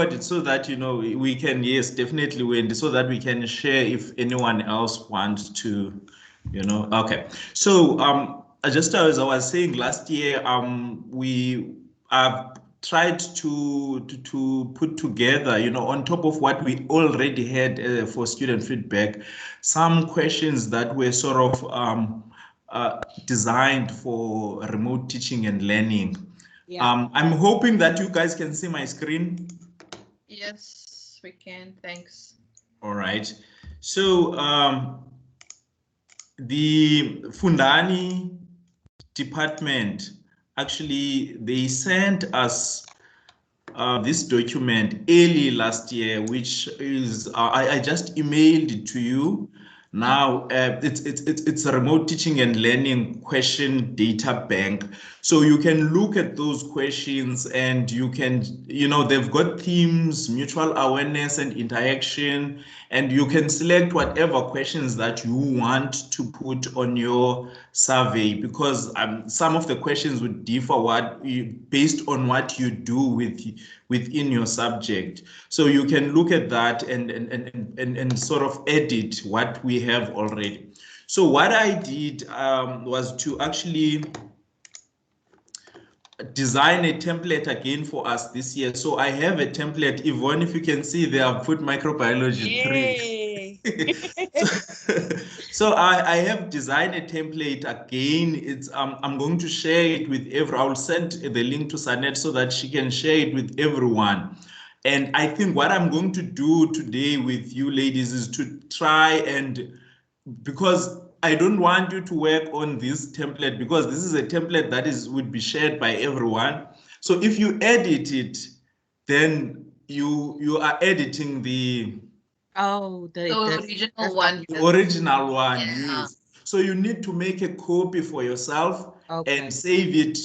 it so that, you know, we can, yes, definitely, Wendy, so that we can share if anyone else wants to, you know. Okay. So, just as I was saying last year, we have tried to put together, you know, on top of what we already had for student feedback, some questions that were sort of designed for remote teaching and learning. Yeah. I'm hoping that you guys can see my screen. Yes, we can. Thanks. All right. So the Fundani department, actually, they sent us this document early last year, which is I just emailed it to you. Now it's a remote teaching and learning question data bank. So you can look at those questions and you can, you know, they've got themes, mutual awareness and interaction, and you can select whatever questions that you want to put on your survey, because some of the questions would differ based on what you do within your subject. So you can look at that and sort of edit what we have already. So what I did was to actually design a template again for us this year. So I have a template. Yvonne, if you can see there, I've put microbiology 3. So I have designed a template again. It's I'm going to share it with everyone. I'll send the link to Sanet so that she can share it with everyone. And I think what I'm going to do today with you ladies is to try and, because I don't want you to work on this template, because this is a template that would be shared by everyone. So if you edit it, then you are editing the original one. The original one, Yeah. yes. So you need to make a copy for yourself and save it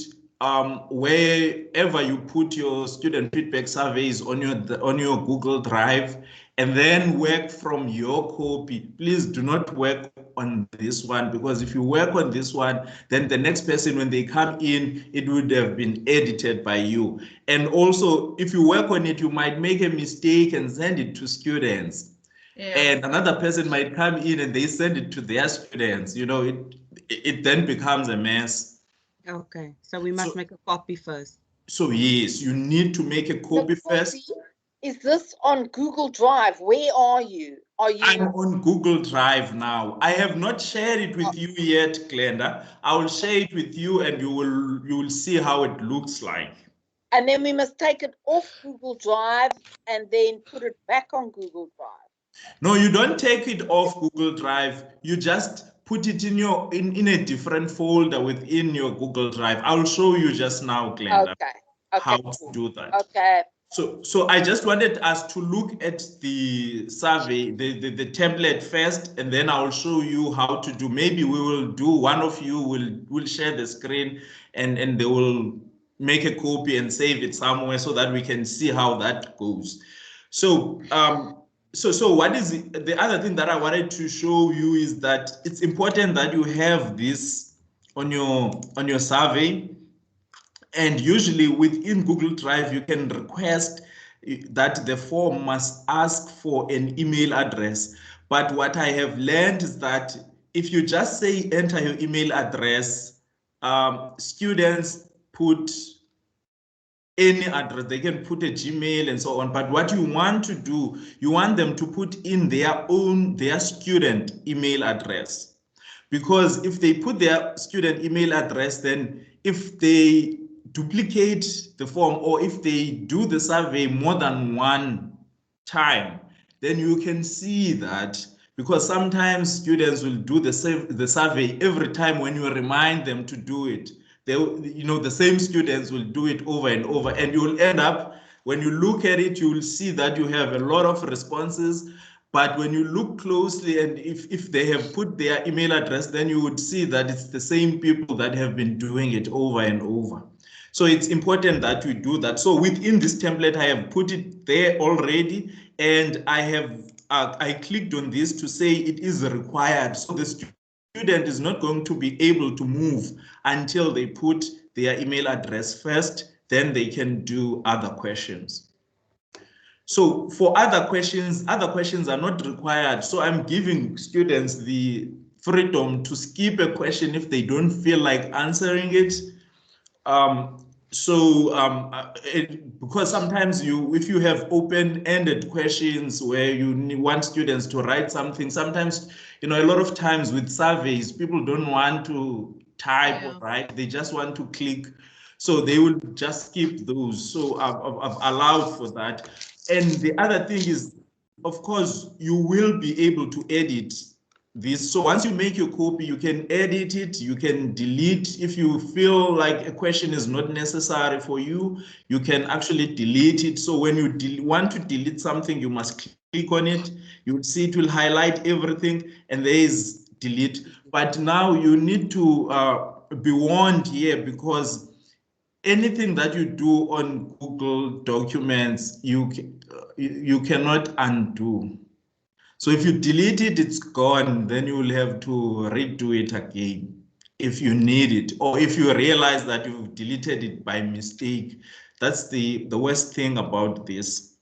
wherever you put your student feedback surveys on your Google Drive, and then work from your copy. Please do not work on this one, because if you work on this one, then the next person, when they come in, it would have been edited by you. And also, if you work on it, you might make a mistake and send it to students. Yeah. And another person might come in and they send it to their students. You know, it then becomes a mess. Okay, so we must make a copy first. So yes, you need to make a copy first. Is this on Google Drive? Where are you? I'm on Google Drive now. I have not shared it with you yet, Glenda. I will share it with you and you will see how it looks like. And then we must take it off Google Drive and then put it back on Google Drive. No, you don't take it off Google Drive. You just put it in in a different folder within your Google Drive. I'll show you just now, Glenda, how to do that. Okay. So I just wanted us to look at the survey, the template first, and then I'll show you how to do. Maybe we will do, one of you will share the screen and they will make a copy and save it somewhere so that we can see how that goes. So so what is the other thing that I wanted to show you is that it's important that you have this on your survey. And usually within Google Drive, you can request that the form must ask for an email address. But what I have learned is that if you just say enter your email address, students put any address, they can put a Gmail and so on. But what you want to do, you want them to put in their student email address. Because if they put their student email address, then if they duplicate the form or if they do the survey more than one time, then you can see that, because sometimes students will do the survey every time when you remind them to do it. The same students will do it over and over, and you will end up, when you look at it, you will see that you have a lot of responses. But when you look closely, and if they have put their email address, then you would see that it's the same people that have been doing it over and over. So it's important that we do that. So within this template, I have put it there already, and I clicked on this to say it is required. So the student is not going to be able to move until they put their email address first, then they can do other questions. So for other questions are not required. So I'm giving students the freedom to skip a question if they don't feel like answering it. Because sometimes if you have open-ended questions where you want students to write something, sometimes, a lot of times with surveys, people don't want to type or write, they just want to click. So they will just skip those. So I've allowed for that. And the other thing is, of course, you will be able to edit this. So once you make your copy, you can edit it, you can delete. If you feel like a question is not necessary for you, you can actually delete it. So when you want to delete something, you must click on it. You'll see it will highlight everything and there is delete. But now you need to be warned here, because anything that you do on Google Documents, you cannot undo. So if you delete it, it's gone. Then you will have to redo it again if you need it, or if you realize that you've deleted it by mistake. That's the worst thing about this.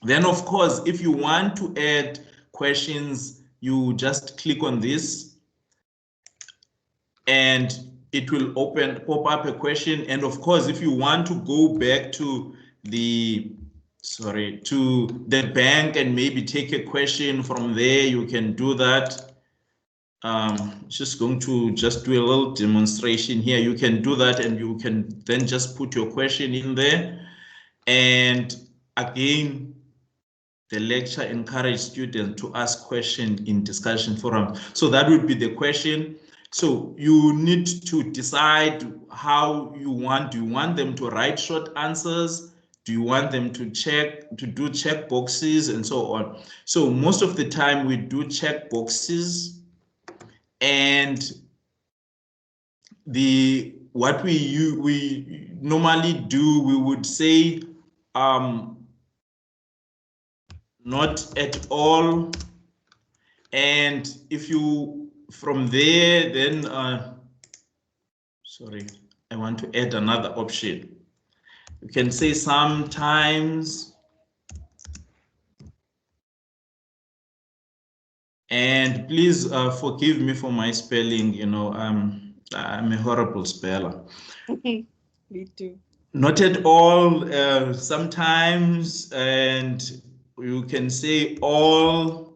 Then, of course, if you want to add questions, you just click on this and it will pop up a question. And of course, if you want to go back to the bank and maybe take a question from there, you can do that. Just going to just do a little demonstration here. You can do that and you can then just put your question in there. And again, the lecture encourages students to ask questions in discussion forum. So that would be the question. So you need to decide how you want. Do you want them to write short answers? Do you want them to do check boxes and so on? So most of the time we do check boxes, and what we normally do, we would say not at all. And if you from there, then sorry, I want to add another option. You can say sometimes, and please forgive me for my spelling. I'm a horrible speller. Me too. Not at all, sometimes, and you can say all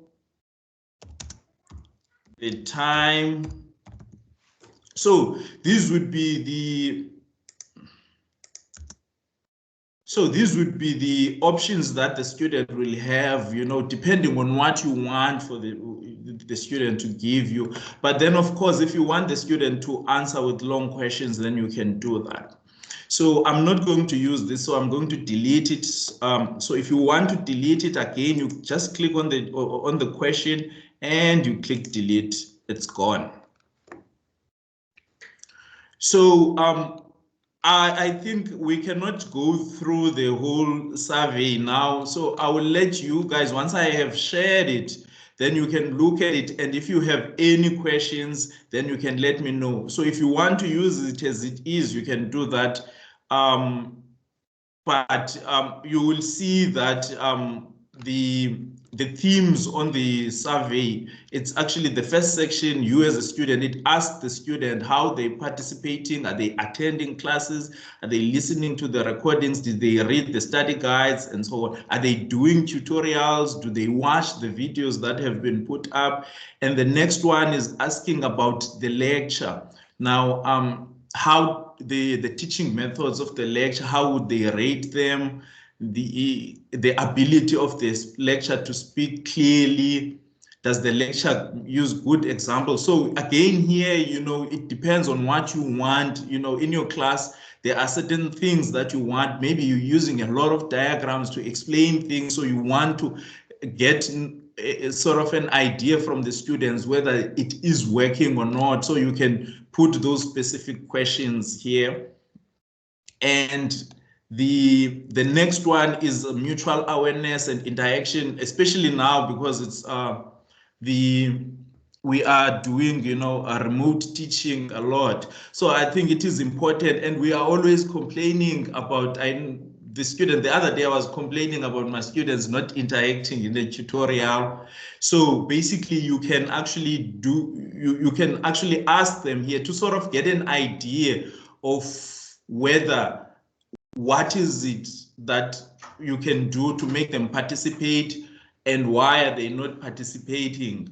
the time. So these would be the options that the student will have, depending on what you want for the student to give you. But then, of course, if you want the student to answer with long questions, then you can do that. So I'm not going to use this, so I'm going to delete it. So if you want to delete it again, you just click on the question and you click delete. It's gone. So I think we cannot go through the whole survey now. So I will let you guys, once I have shared it, then you can look at it. And if you have any questions, then you can let me know. So if you want to use it as it is, you can do that. But you will see that the themes on the survey, it's actually the first section. You as a student, it asks the student how they're participating. Are they attending classes? Are they listening to the recordings? Did they read the study guides and so on? Are they doing tutorials? Do they watch the videos that have been put up? And the next one is asking about the lecture. Now, how the teaching methods of the lecture, how would they rate them? The ability of this lecture to speak clearly. Does the lecture use good examples? So again, here, it depends on what you want. In your class, there are certain things that you want. Maybe you're using a lot of diagrams to explain things, so you want to get a sort of an idea from the students whether it is working or not. So you can put those specific questions here. And the next one is mutual awareness and interaction, especially now because it's we are doing a remote teaching a lot. So I think it is important, and we are always complaining about the student, the other day I was complaining about my students not interacting in the tutorial. So basically you can actually you can actually ask them here to sort of get an idea of whether what is it that you can do to make them participate and why are they not participating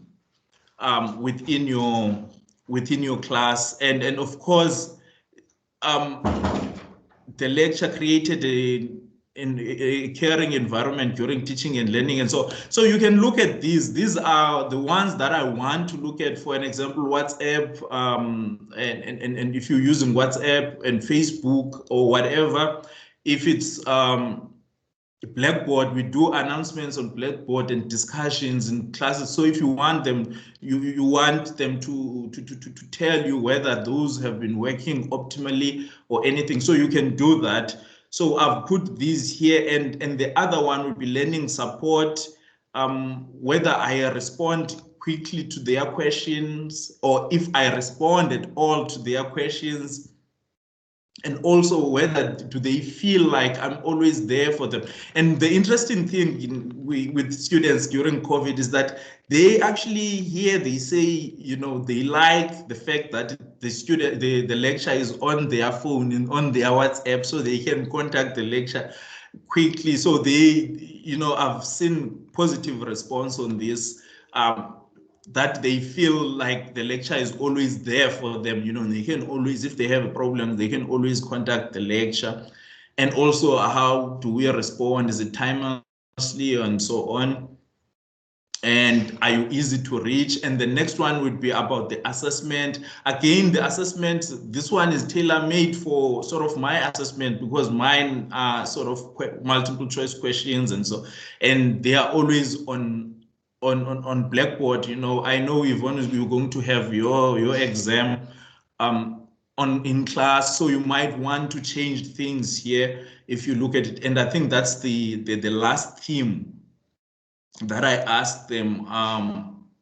within your class. And of course, the lecture created a caring environment during teaching and learning. And so you can look at these are the ones that I want to look at. For an example, WhatsApp, and if you're using WhatsApp and Facebook or whatever, if it's Blackboard, we do announcements on Blackboard and discussions in classes. So if you want them, you want them to tell you whether those have been working optimally or anything. So you can do that. So I've put these here, and the other one would be learning support, whether I respond quickly to their questions or if I respond at all to their questions. And also whether do they feel like I'm always there for them. And the interesting thing with students during COVID is that they actually here they say, they like the fact that the lecture is on their phone and on their WhatsApp, so they can contact the lecture quickly. So they, I've seen positive response on this. That they feel like the lecture is always there for them. They can always, if they have a problem, they can always contact the lecture. And also, how do we respond? Is it timelessly and so on? And are you easy to reach? And the next one would be about the assessment. Again, the assessment, this one is tailor-made for sort of my assessment, because mine are sort of multiple choice questions and they are always on Blackboard. I know you're going to have your exam in class, so you might want to change things here if you look at it. And I think that's the last theme that I asked them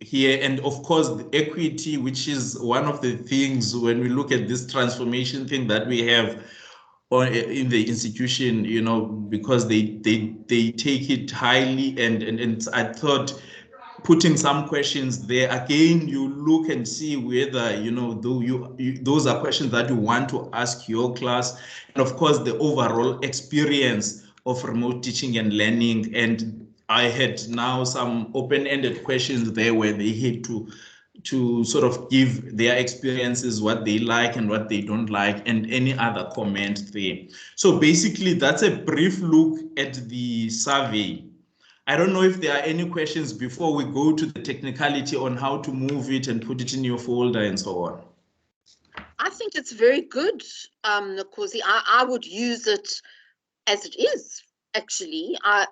here. And of course, the equity, which is one of the things when we look at this transformation thing that we have in the institution, because they take it highly, and I thought putting some questions there again, you look and see whether those are questions that you want to ask your class, and of course the overall experience of remote teaching and learning. And I had now some open-ended questions there where they had to sort of give their experiences, what they like and what they don't like, and any other comment there. So basically, that's a brief look at the survey. I don't know if there are any questions before we go to the technicality on how to move it and put it in your folder and so on. I think it's very good, Nkosi. I would use it as it is, actually. I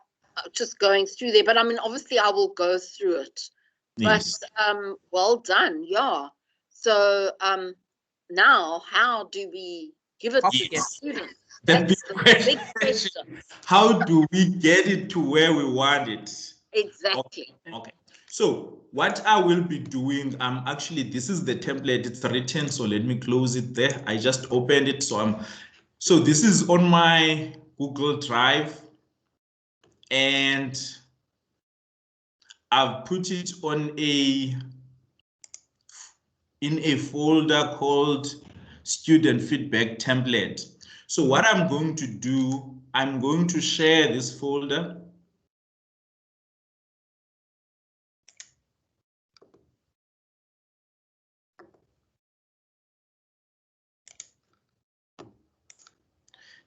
just going through there, but I mean, obviously I will go through it. Yes. But well done, yeah. So now, how do we give it to the students? That's the big question. How do we get it to where we want it? Exactly. Okay. So what I will be doing, actually, this is the template. It's written, so let me close it there. I just opened it, so this is on my Google Drive, and I've put it in a folder called Student Feedback Template. So what I'm going to do, I'm going to share this folder.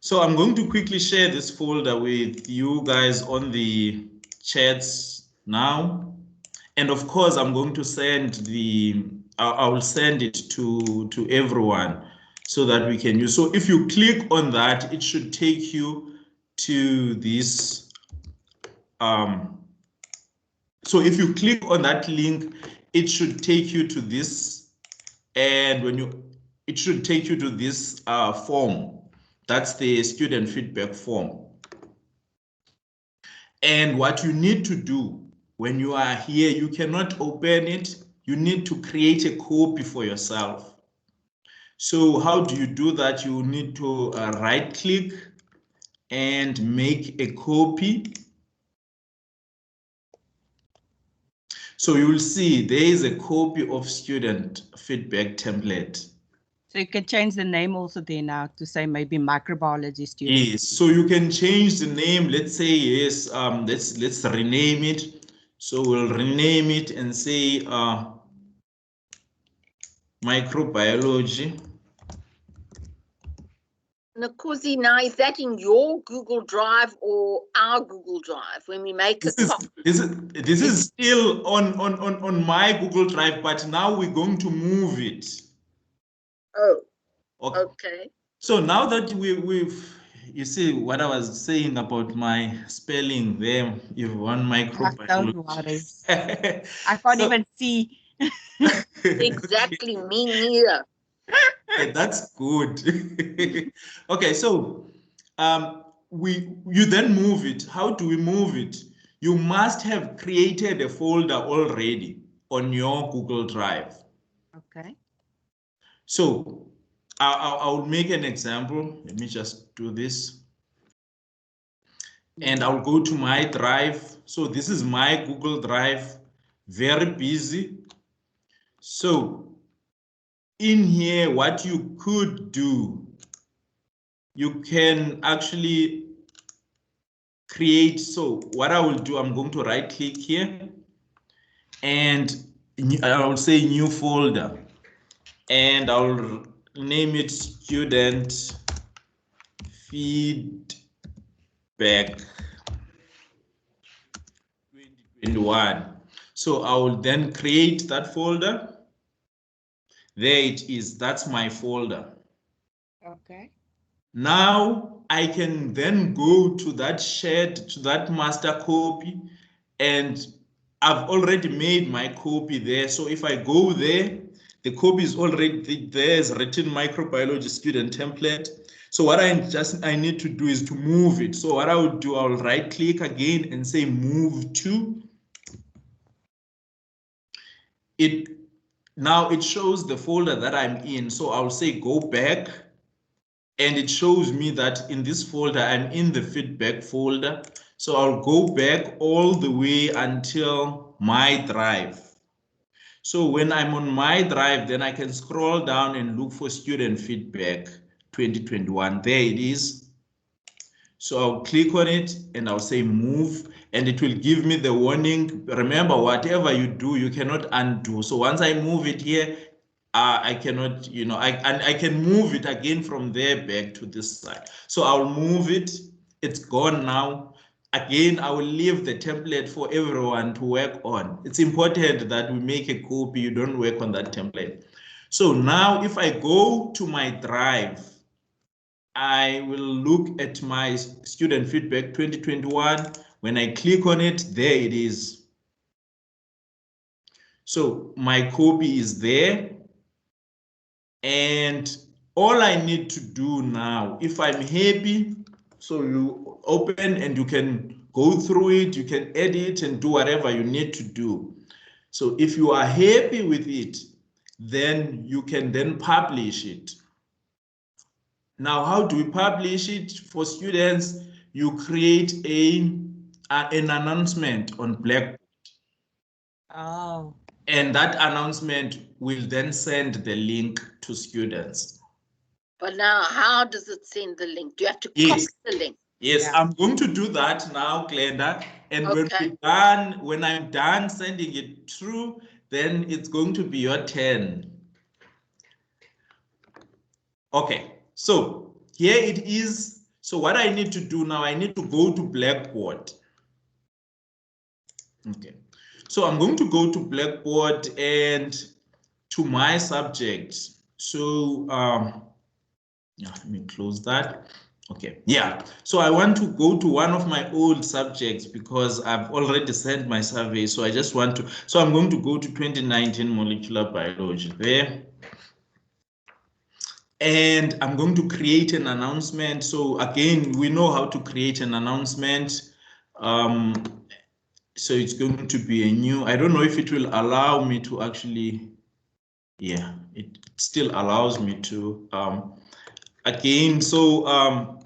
So I'm going to quickly share this folder with you guys on the chats now. And of course, I'm going to send I will send it to everyone so that we can use. So if you click on that, it should take you to this. So if you click on that link, it should take you to this, and it should take you to this form. That's the student feedback form. And what you need to do when you are here, you cannot open it. You need to create a copy for yourself. So how do you do that? You need to right click and make a copy. So you will see there is a copy of student feedback template. So you can change the name also there now to say maybe microbiology student. Yes, so you can change the name. Let's say yes. Let's rename it. So we'll rename it and say microbiology. Nkosi, now is that in your Google Drive or our Google Drive when we make This a is copy? this is still on my Google Drive, but now we're going to move it. Oh, Okay. okay. So now that we've you see what I was saying about my spelling there, you've won microbiology. Don't worry. I can't even see. Exactly, me neither. Okay, that's good. Okay, so you then move it. How do we move it? You must have created a folder already on your Google Drive. Okay. So I'll make an example. Let me just do this. And I'll go to my drive. So this is my Google Drive, very busy. So in here, what you could do, you can actually create. So what I will do, I'm going to right click here and I will say new folder and I'll name it student feedback 2021. So I will then create that folder. There it is. That's my folder. Okay. Now I can then go to that shared, to that master copy, and I've already made my copy there. So if I go there, the copy is already there, is written microbiology student template. So what I need to do is to move it. So what I would do, I'll right click again and say move to. Now it shows the folder that I'm in. So I'll say go back. And it shows me that in this folder, I'm in the feedback folder. So I'll go back all the way until my drive. So when I'm on my drive, then I can scroll down and look for student feedback 2021. There it is. So I'll click on it and I'll say move, and it will give me the warning. Remember, whatever you do, you cannot undo. So once I move it here, I cannot, I can move it again from there back to this side. So I'll move it. It's gone now. Again, I will leave the template for everyone to work on. It's important that we make a copy. You don't work on that template. So now if I go to my drive, I will look at my student feedback 2021. When I click on it, there it is. So my copy is there. And all I need to do now, if I'm happy, so you open and you can go through it, you can edit and do whatever you need to do. So if you are happy with it, then you can then publish it. Now, how do we publish it? For students, you create an announcement on Blackboard. Oh. And that announcement will then send the link to students. But now, how does it send the link? Do you have to Yes. copy the link? Yes, Yeah. I'm going to do that now, Glenda. And Okay. when I'm done sending it through, then it's going to be your turn. Okay, so here it is. So what I need to do now, I need to go to Blackboard. Okay, so I'm going to go to Blackboard and to my subject. So let me close that. Okay, yeah. So I want to go to one of my old subjects because I've already sent my survey. So I just want to, so I'm going to go to 2019 molecular biology there. And I'm going to create an announcement. So again, we know how to create an announcement. So it's going to be a new, I don't know if it will allow me to actually, yeah, it still allows me to, again, so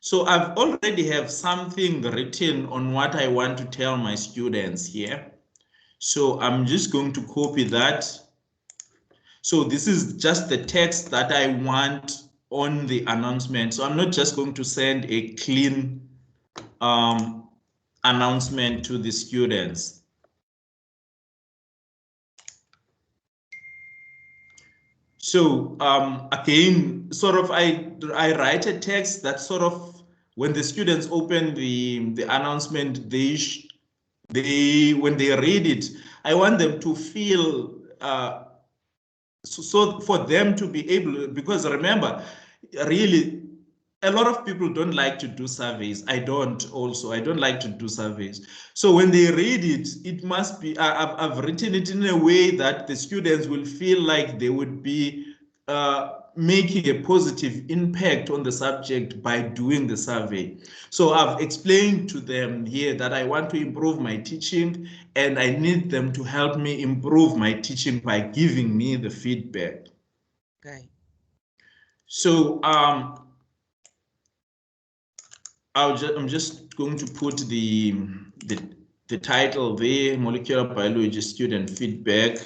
So I've already have something written on what I want to tell my students here. So I'm just going to copy that. So this is just the text that I want on the announcement. So I'm not just going to send a clean announcement to the students. So again, sort of I write a text that sort of, when the students open the announcement, when they read it, I want them to feel so for them to be able, because remember, really, a lot of people don't like to do surveys. I don't like to do surveys. So when they read it, it must be, I've written it in a way that the students will feel like they would be making a positive impact on the subject by doing the survey. So I've explained to them here that I want to improve my teaching and I need them to help me improve my teaching by giving me the feedback. Okay. So I'm just going to put the title there, Molecular Biology Student Feedback.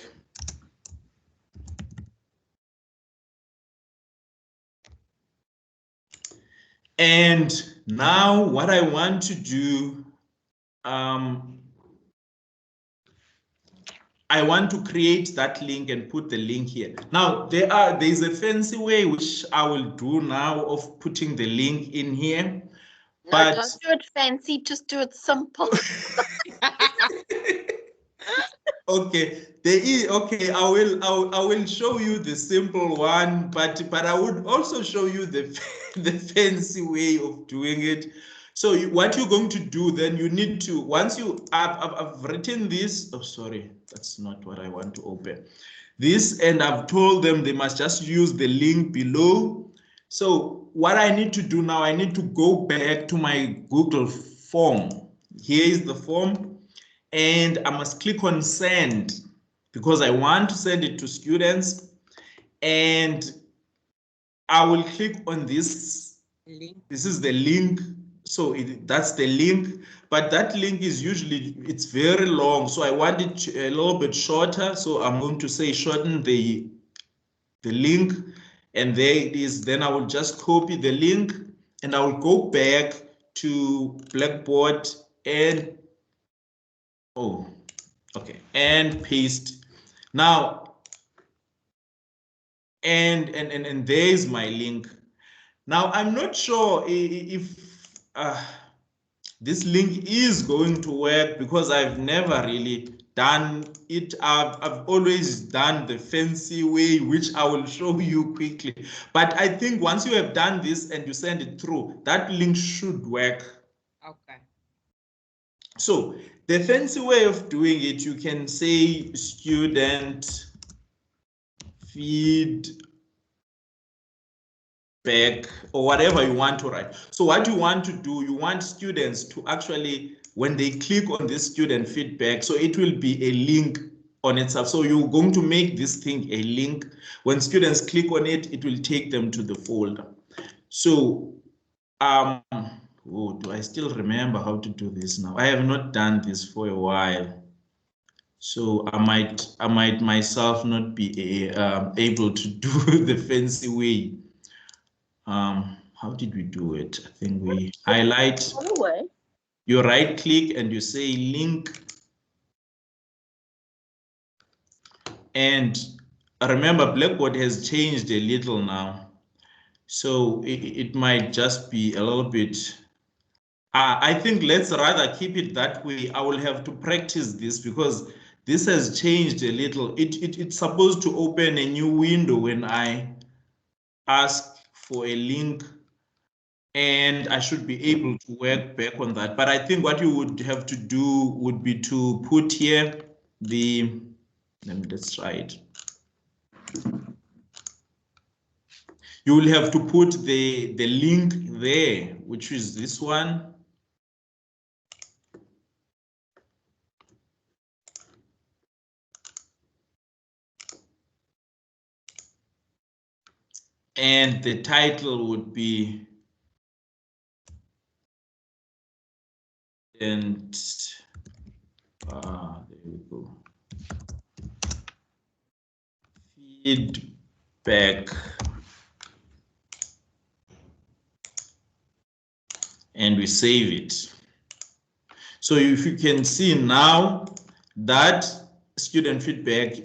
And now what I want to do, I want to create that link and put the link here. Now there's a fancy way which I will do now of putting the link in here. No, But don't do it fancy, just do it simple. okay, there is, okay, I will show you the simple one, but I would also show you the the fancy way of doing it. So what you're going to do then, you need to, once I've written this, oh sorry, that's not what I want to open. This, and I've told them they must just use the link below. So what I need to do now, I need to go back to my Google form. Here is the form, and I must click on send because I want to send it to students, and I will click on this link. This is the link. So that's the link, but that link is usually, it's very long. So I want it a little bit shorter. So I'm going to say shorten the link, and there it is. Then I will just copy the link and I will go back to Blackboard and, oh, okay, and paste. Now, and there's my link. Now, I'm not sure if this link is going to work because I've never really done it. I've always done the fancy way, which I will show you quickly. But I think once you have done this and you send it through, that link should work. Okay. So the fancy way of doing it, you can say student feedback or whatever you want to write. So what you want to do, you want students to actually, when they click on this student feedback, so it will be a link on itself. So you're going to make this thing a link. When students click on it, it will take them to the folder. So oh, do I still remember how to do this now? I have not done this for a while. So I might myself not be able to do the fancy way. How did we do it? I think we highlight. You right click and you say link. And remember, Blackboard has changed a little now. So it might just be a little bit. I think let's rather keep it that way. I will have to practice this because this has changed a little. It's supposed to open a new window when I ask for a link, and I should be able to work back on that. But I think what you would have to do would be to put here let's try it. You will have to put the link there, which is this one. And the title would be And there we go. Feedback. And we save it. So if you can see now that student feedback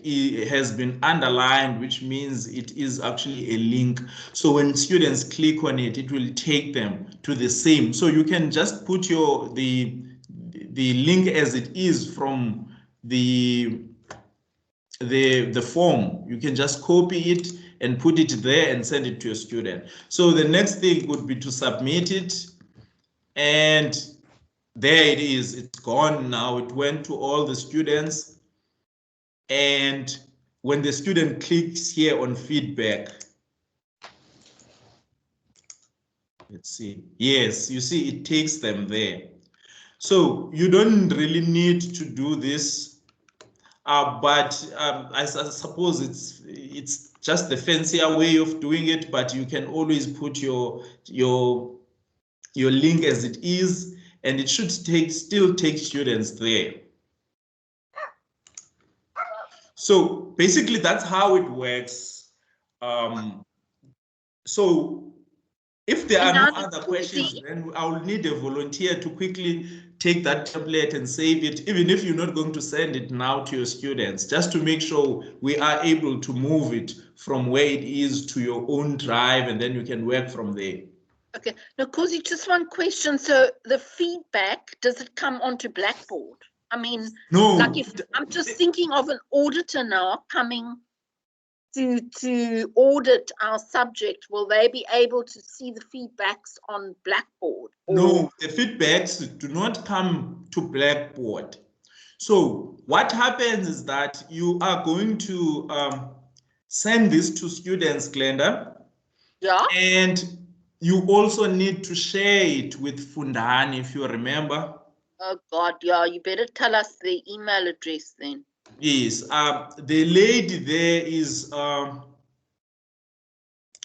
has been underlined, which means it is actually a link. So when students click on it, it will take them to the same. So you can just put the link as it is from the form. You can just copy it and put it there and send it to a student. So the next thing would be to submit it, and there it is. It's gone now. It went to all the students. And when the student clicks here on feedback, let's see. Yes, you see, it takes them there. So you don't really need to do this, but I suppose it's just the fancier way of doing it. But you can always put your link as it is, and it should still take students there. So basically, that's how it works. So if there are no other questions, then I will need a volunteer to quickly take that tablet and save it, even if you're not going to send it now to your students, just to make sure we are able to move it from where it is to your own drive, and then you can work from there. Okay, now, Kosi, just one question. So the feedback, does it come onto Blackboard? I mean, no, like if I'm just thinking of an auditor now coming to audit our subject, will they be able to see the feedbacks on Blackboard? No, the feedbacks do not come to Blackboard. So what happens is that you are going to send this to students, Glenda. Yeah. And you also need to share it with Fundani, if you remember. Oh God, yeah, you better tell us the email address then. Yes, the lady there is,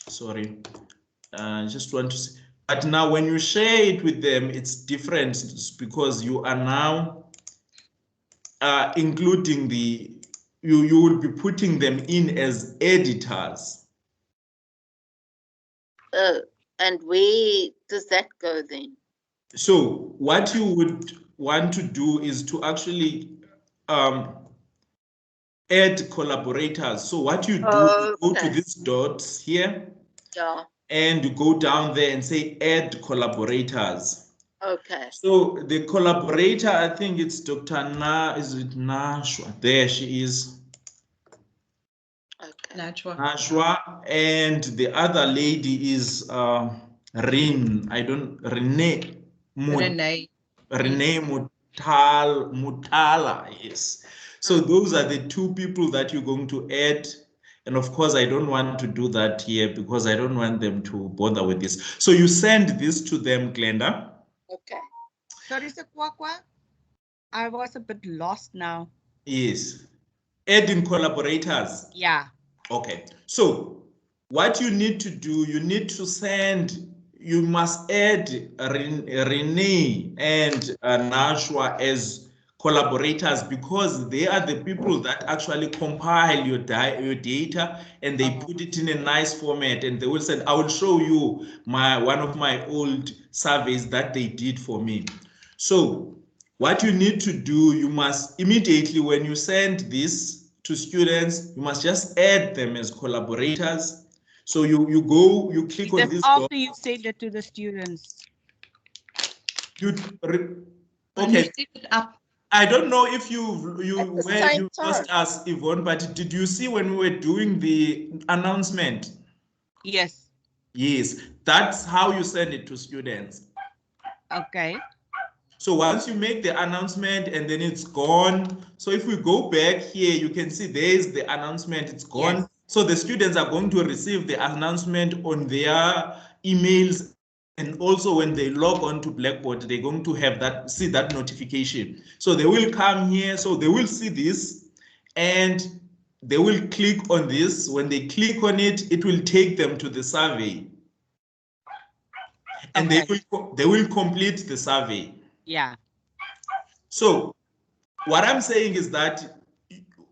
sorry, I just want to see. But now when you share it with them, it's different because you are now including you will be putting them in as editors. And where does that go then? So what you would want to do is to actually add collaborators. So what you do, you go to these dots here, yeah, and you go down there and say add collaborators. Okay. So the collaborator, I think it's Dr. Is it Nashwa? There she is. Okay. Nashwa, and the other lady is Renee Mutala, yes. So those are the two people that you're going to add. And of course, I don't want to do that here because I don't want them to bother with this. So you send this to them, Glenda. Okay. Sorry, Sir Kwakwa. I was a bit lost now. Yes. Adding collaborators. Yeah. Okay. So what you need to do, you need to you must add Renee and Nashwa as collaborators because they are the people that actually compile your data and they put it in a nice format, and they will say, I will show you one of my old surveys that they did for me. So what you need to do, you must immediately, when you send this to students, you must just add them as collaborators. So you click on this. After you send it to the students. Okay. I don't know if you just asked Yvonne, but did you see when we were doing the announcement? Yes. Yes, that's how you send it to students. Okay. So once you make the announcement and then it's gone. So if we go back here, you can see there's the announcement, it's gone. Yes. So the students are going to receive the announcement on their emails. And also when they log on to Blackboard, they're going to have see that notification. So they will come here, so they will see this and they will click on this. When they click on it, it will take them to the survey. And they will complete the survey. Yeah. So what I'm saying is that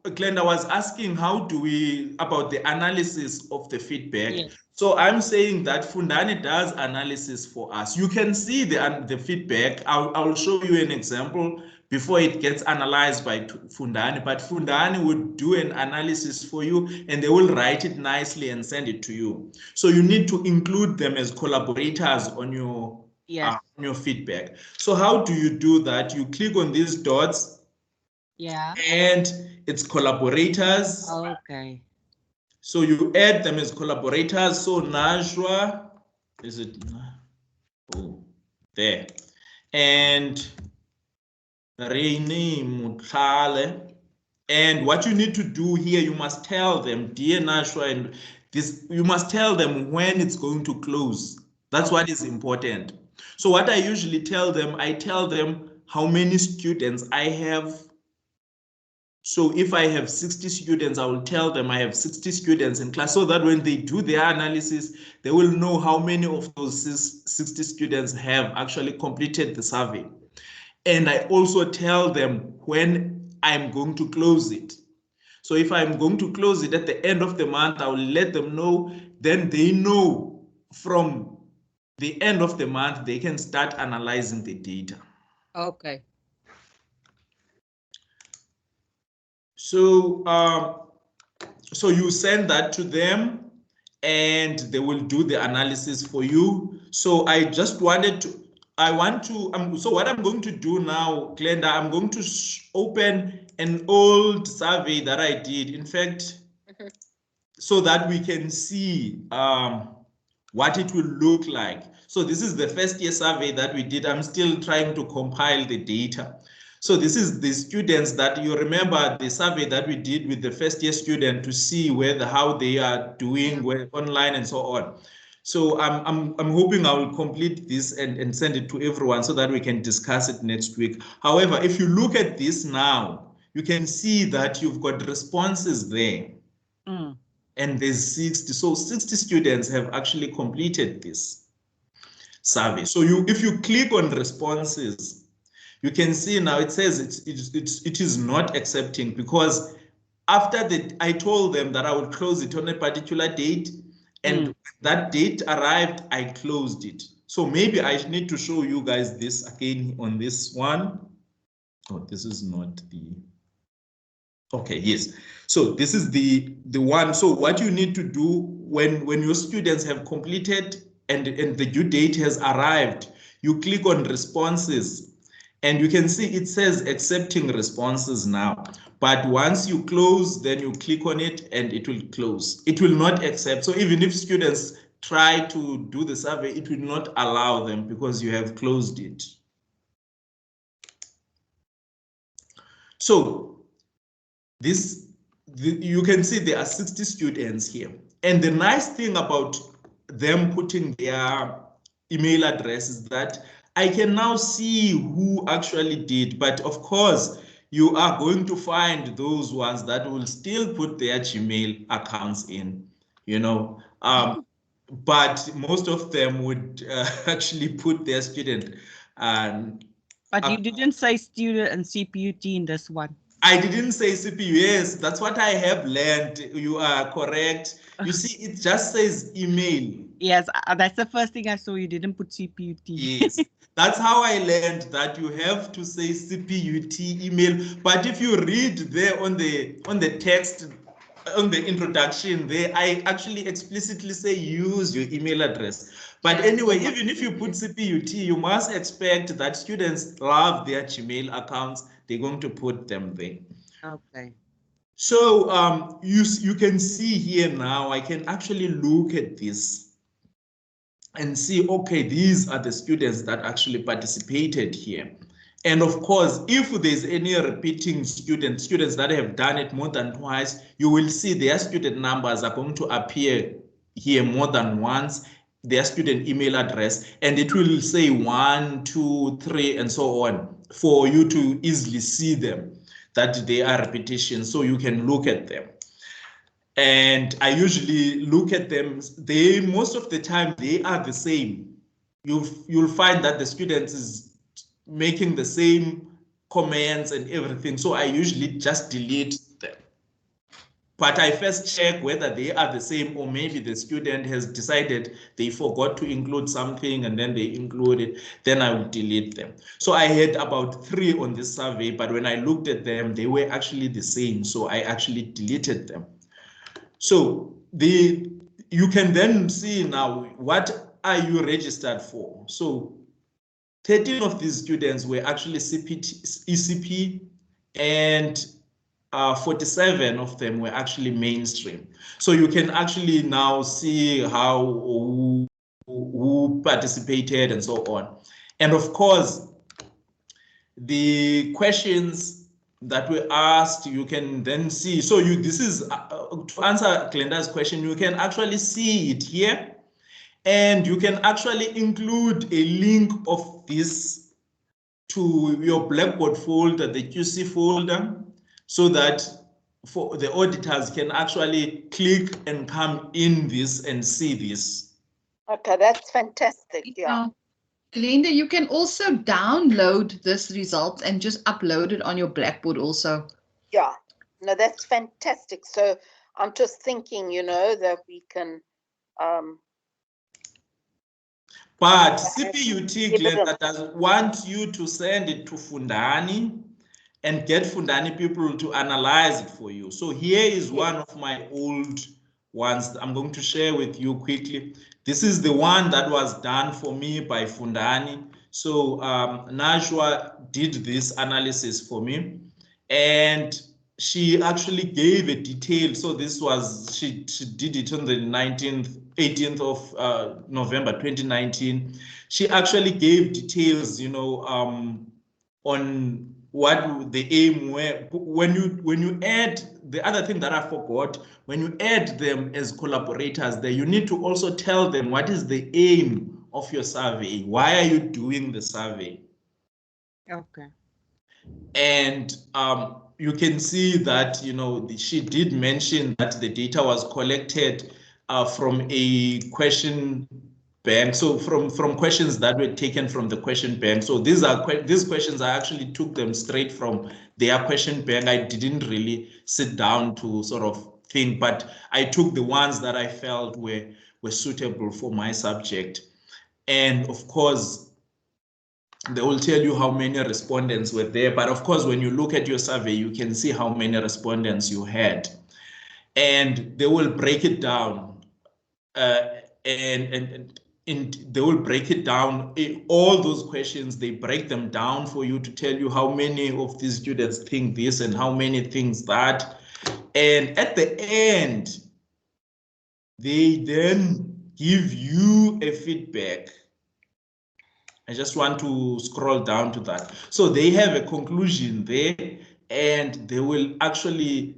Glenda was asking how do we about the analysis of the feedback. Yes. So I'm saying that Fundani does analysis for us. You can see the feedback. I'll show you an example before it gets analyzed by Fundani, but Fundani would do an analysis for you and they will write it nicely and send it to you. So you need to include them as collaborators on your, on your feedback. So how do you do that? You click on these dots. Yeah. And it's collaborators. Okay. So you add them as collaborators. So Najwa, is it? Oh, there. And Reini Mutlale. And what you need to do here, you must tell them, dear Najwa, and this, you must tell them when it's going to close. That's what is important. So what I usually tell them, I tell them how many students I have. So if I have 60 students, I will tell them I have 60 students in class so that when they do their analysis, they will know how many of those 60 students have actually completed the survey. And I also tell them when I'm going to close it. So if I'm going to close it at the end of the month, I will let them know, then they know from the end of the month, they can start analyzing the data. Okay. So, so you send that to them and they will do the analysis for you. So I just wanted to, so what I'm going to do now, Glenda, I'm going to open an old survey that I did. In fact, so that we can see what it will look like. So this is the first year survey that we did. I'm still trying to compile the data. So this is the students that you remember the survey that we did with the first year student to see whether how they are doing online and so on. So I'm hoping I will complete this and send it to everyone so that we can discuss it next week. However, if you look at this now, you can see that you've got responses there. And there's 60, so 60 students have actually completed this survey. So if you click on responses, you can see now it says it is not accepting because after I told them that I would close it on a particular date, and that date arrived, I closed it. So maybe I need to show you guys this again on this one. Oh, this is not the. Okay, yes. So this is the one. So what you need to do when your students have completed and the due date has arrived, you click on responses. And you can see it says accepting responses now. But once you close, then you click on it and it will close. It will not accept. So even if students try to do the survey, it will not allow them because you have closed it. So you can see there are 60 students here. And the nice thing about them putting their email address is that I can now see who actually did, but of course, you are going to find those ones that will still put their Gmail accounts in, you know, but most of them would actually put their student. But you didn't say student and CPUT in this one. I didn't say CPU. Yes, that's what I have learned. You are correct. You see, it just says email. Yes, that's the first thing I saw. You didn't put CPUT. Yes, that's how I learned that you have to say CPUT email. But if you read there on the text, on the introduction there, I actually explicitly say use your email address. But anyway, even if you put CPUT, you must expect that students love their Gmail accounts. They're going to put them there. Okay. So you can see here now, I can actually look at this and see, okay, these are the students that actually participated here. And of course, if there's any repeating students that have done it more than twice, you will see their student numbers are going to appear here more than once, their student email address, and it will say 1, 2, 3, and so on for you to easily see them, that they are repetitions, so you can look at them. And I usually look at them, most of the time they are the same. You'll find that the students is making the same comments and everything. So I usually just delete them. But I first check whether they are the same, or maybe the student has decided they forgot to include something and then they include it, then I will delete them. So I had about 3 on this survey, but when I looked at them, they were actually the same. So I actually deleted them. So you can then see now, what are you registered for? So 13 of these students were actually ECP, and 47 of them were actually mainstream. So you can actually now see who participated and so on. And of course, the questions that were asked, you can then see. So this is to answer Glenda's question, you can actually see it here, and you can actually include a link of this to your Blackboard folder, the QC folder, so that for the auditors can actually click and come in this and see this. Okay, that's fantastic. Yeah. Glenda, you can also download this result and just upload it on your Blackboard also. Yeah. No, that's fantastic. So I'm just thinking, that we can but CPUT, Glenda, does want you to send it to Fundani and get Fundani people to analyze it for you. So here is one of my old ones I'm going to share with you quickly. This is the one that was done for me by Fundani. So Najwa did this analysis for me, and she actually gave a detail. So this was, she did it on the 18th of November 2019. She actually gave details, on what the aim were. When you add, the other thing that I forgot, when you add them as collaborators there, you need to also tell them what is the aim of your survey. Why are you doing the survey? Okay. And you can see that, she did mention that the data was collected from a question bank. So from questions that were taken from the question bank. So these questions, I actually took them straight from their question bank. I didn't really sit down to sort of think, but I took the ones that I felt were suitable for my subject. And of course, they will tell you how many respondents were there. But of course, when you look at your survey, you can see how many respondents you had. And they will break it down. And they will break it down. All those questions, they break them down for you to tell you how many of these students think this and how many things that. And at the end, they then give you a feedback. I just want to scroll down to that. So they have a conclusion there, and they will actually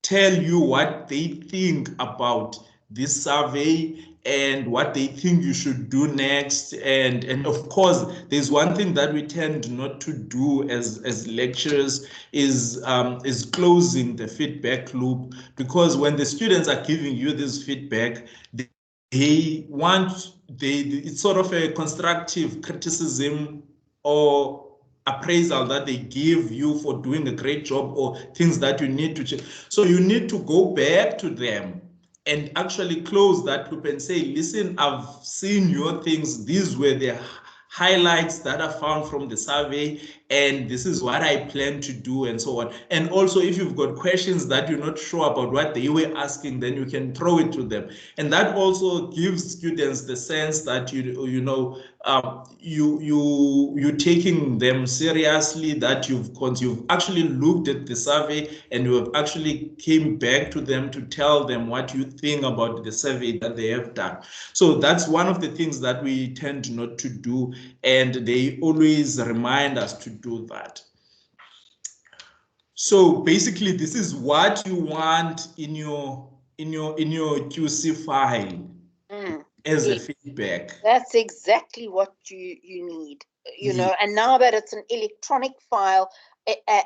tell you what they think about this survey and what they think you should do next. And of course, there's one thing that we tend not to do as lecturers is closing the feedback loop, because when the students are giving you this feedback, it's sort of a constructive criticism or appraisal that they give you for doing a great job or things that you need to change. So you need to go back to them and actually close that loop and say, listen, I've seen your things. These were the highlights that I found from the survey, and this is what I plan to do, and so on. And also, if you've got questions that you're not sure about what they were asking, then you can throw it to them. And that also gives students the sense that you're taking them seriously, that you've actually looked at the survey and you have actually came back to them to tell them what you think about the survey that they have done. So that's one of the things that we tend not to do, and they always remind us to do that. So basically, this is what you want in your QC file as a feedback. That's exactly what you need, and now that it's an electronic file,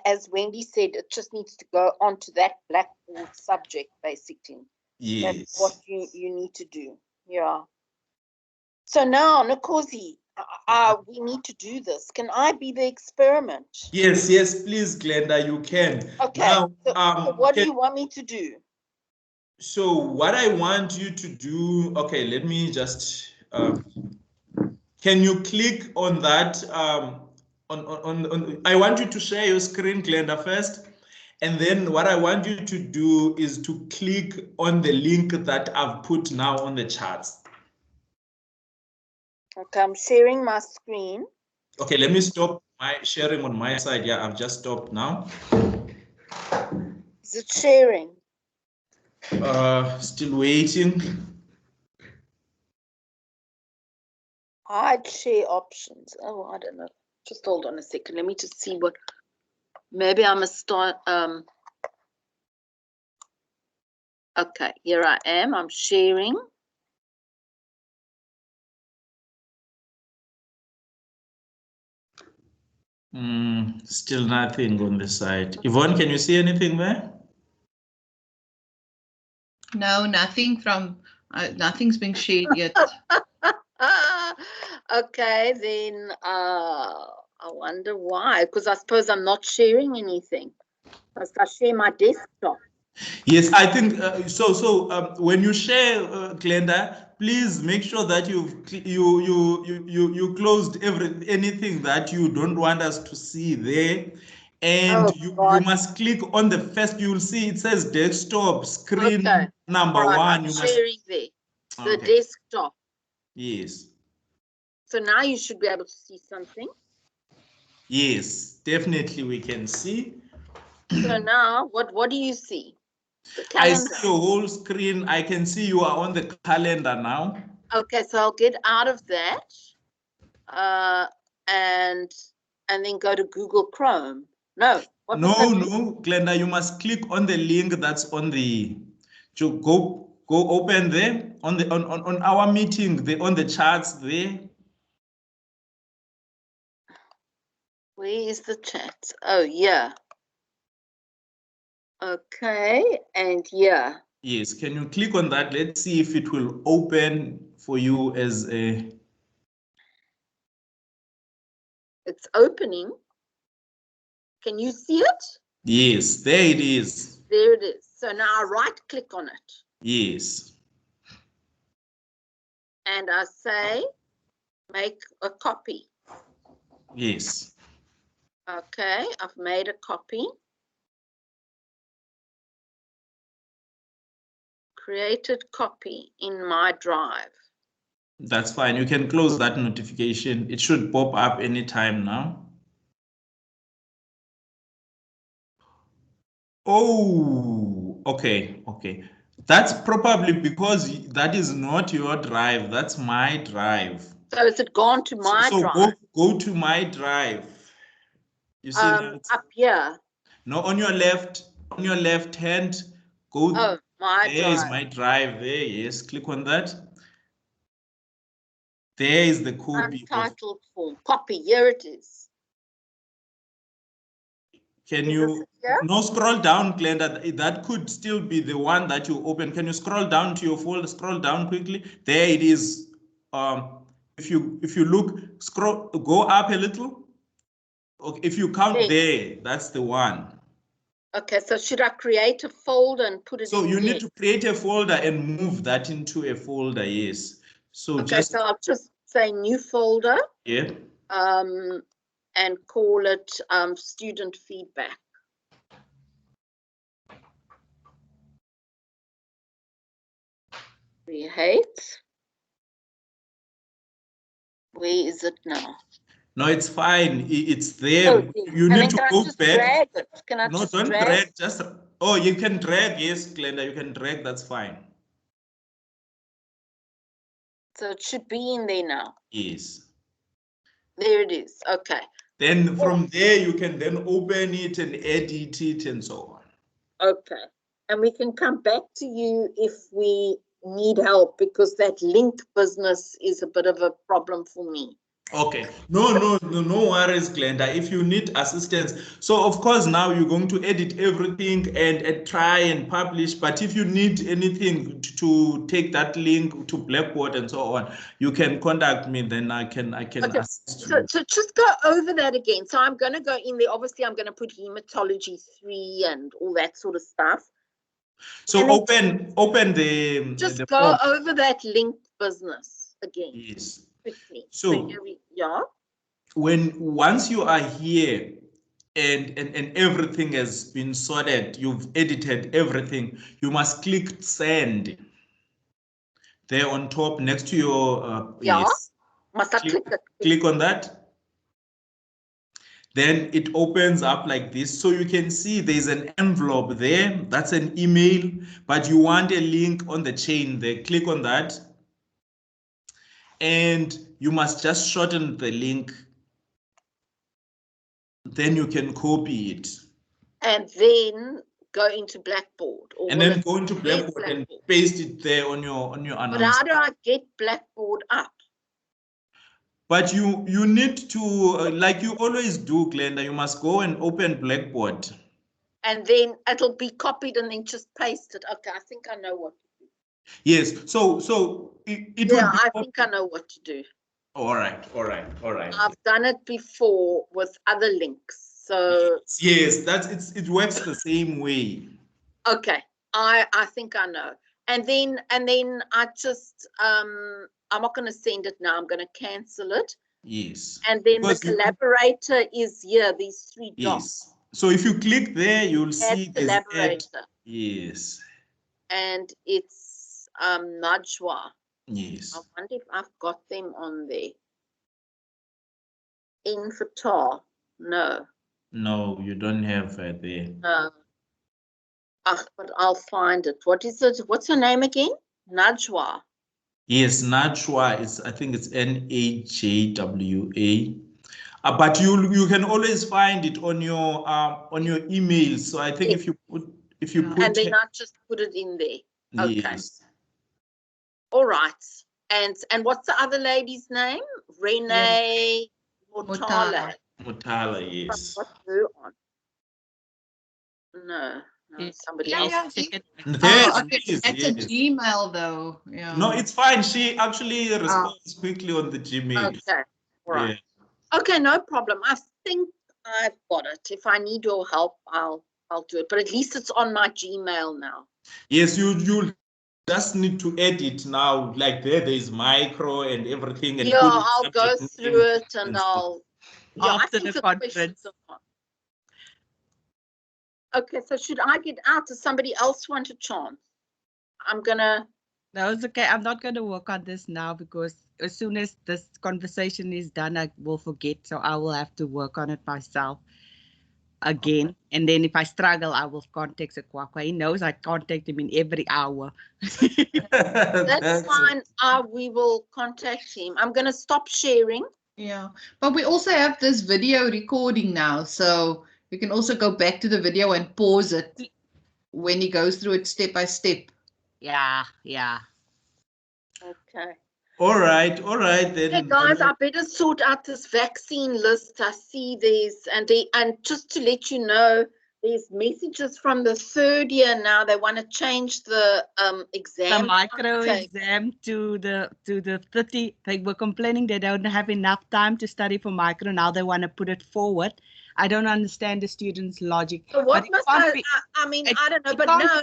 as Wendy said, it just needs to go onto that Blackboard subject, basically. Yes. That's what you need to do. Yeah. So now, Nkosi, We need to do this. Can I be the experiment? Yes, yes, please, Glenda, you can. Okay. Now, So what do you want me to do? So what I want you to do, okay, let me just, can you click on that, I want you to share your screen, Glenda, first. And then what I want you to do is to click on the link that I've put now on the charts. Okay, I'm sharing my screen. Okay, let me stop my sharing on my side. Yeah, I've just stopped now. Is it sharing? Still waiting. Hide share options. Oh, I don't know. Just hold on a second. Let me just see what. Maybe I must start. Okay, here I am. I'm sharing. Still nothing on the side. Yvonne, can you see anything there? No, nothing from, nothing's been shared yet. Okay, then I wonder why. Because I suppose I'm not sharing anything. Must I share my desktop? Yes, I think so. So when you share, Glenda, please make sure that you closed anything that you don't want us to see there, and Oh, you God. must click on the first. You will see it says desktop screen Okay. number All right, one. I'm You must. sharing there. The Okay. desktop. Yes. So now you should be able to see something. Yes, definitely we can see. So now, what do you see? The I calendar. see your whole screen. I can see you are on the calendar now. Okay, so I'll get out of that, and then go to Google Chrome. No, what No, must I do? no, Glenda, you must click on the link that's on the. To go open there on the on our meeting. On the charts there. Where is the chat? Oh, yeah. Okay, and yeah. Yes, can you click on that? Let's see if it will open for you as a. It's opening. Can you see it? Yes, there it is. There it is. So now I right click on it. Yes. And I say, make a copy. Yes. Okay, I've made a copy. Created copy in my drive. That's fine. You can close that notification. It should pop up anytime now. Oh, okay, okay. That's probably because that is not your drive. That's my drive. So is it gone to my So drive? go to my drive. You see that? Up here. No, on your left hand, go. Oh, my There is drive. my drive there. Yes, click on that. There is the copy. Untitled form. Copy. Here it is. Can Is you this here? no scroll down, Glenda? That could still be the one that you open. Can you scroll down to your folder? Scroll down quickly. There it is. If you look, scroll, go up a little. Okay, if you count there, that's the one. Okay, so should I create a folder and put it in? So you there? need to create a folder and move that into a folder. Yes. So Okay, so I'll just say new folder. Yeah. And call it student feedback. Create. Where is it now? No, it's fine. It's there. Oh, You need to go back. Drag it? Can I No, just don't drag? Just you can drag. Yes, Glenda, you can drag. That's fine. So it should be in there now. Yes. There it is. Okay. Then from there you can then open it and edit it and so on. Okay. And we can come back to you if we need help, because that link business is a bit of a problem for me. Okay. No worries, Glenda. If you need assistance. So of course now you're going to edit everything and try and publish. But if you need anything to take that link to Blackboard and so on, you can contact me. Then I can Okay. assist you. So just go over that again. So I'm going to go in there. Obviously, I'm going to put hematology 3 and all that sort of stuff. So and open the Just the go form. over that linked business again Yes. quickly. So here we are. once you are here and everything has been sorted, you've edited everything, you must click send there on top next to your Yeah. yes. Must I click it? Click on that. Then it opens up like this. So you can see there's an envelope there. That's an email, but you want a link on the chain there. Click on that. And you must just shorten the link. Then you can copy it. And then go into Blackboard. And then go into Blackboard and paste it there on your But announcement. how do I get Blackboard up? But you need to, like you always do, Glenda, you must go and open Blackboard. And then it'll be copied and then just paste it. Okay, I think I know what to do. Yes, so it Yeah, would I think I know what to do. All right. I've done it before with other links. So yes, it works the same way. okay, I think I know. And then I just I'm not going to send it now. I'm going to cancel it. Yes. And then Because the collaborator is here, these 3 dots. Yes. So if you click there, you'll see there's collaborator. Yes. And it's Najwa. Yes. I wonder if I've got them on there. Infatar. No. No, you don't have there. No. But I'll find it. What is it? What's her name again? Najwa. Yes, Najwa is, I think it's Najwa. But you can always find it on your email. So I think if you put and then I just put it in there. Okay. Yes. All right. And what's the other lady's name? Renee Mutala. Mutala, yes. What's her on? No, somebody else. Okay. Yes, It's a Gmail though. Yeah. No, it's fine. She actually responds quickly on the Gmail. Okay. All right. Yeah. Okay, no problem. I think I've got it. If I need your help, I'll do it. But at least it's on my Gmail now. Yes, you just need to edit now. Like there's micro and everything. And yeah, I'll go through it and I'll. Yeah, after the conference. Okay, so should I get out? Does somebody else want a chance? I'm gonna. No, it's okay. I'm not going to work on this now because as soon as this conversation is done, I will forget. So I will have to work on it myself again. Okay. And then if I struggle, I will contact Sekwakwa. He knows I contact him in every hour. That's fine. We will contact him. I'm going to stop sharing. Yeah, but we also have this video recording now. So you can also go back to the video and pause it when he goes through it step by step. Yeah. Okay. All right then. Hey guys, I better sort out this vaccine list. I see there's and just to let you know, there's messages from the 3rd year now. They want to change the exam. The micro exam to the 30. They were complaining they don't have enough time to study for micro. Now they want to put it forward. I don't understand the students' logic. So what must I mean, I don't know, but no.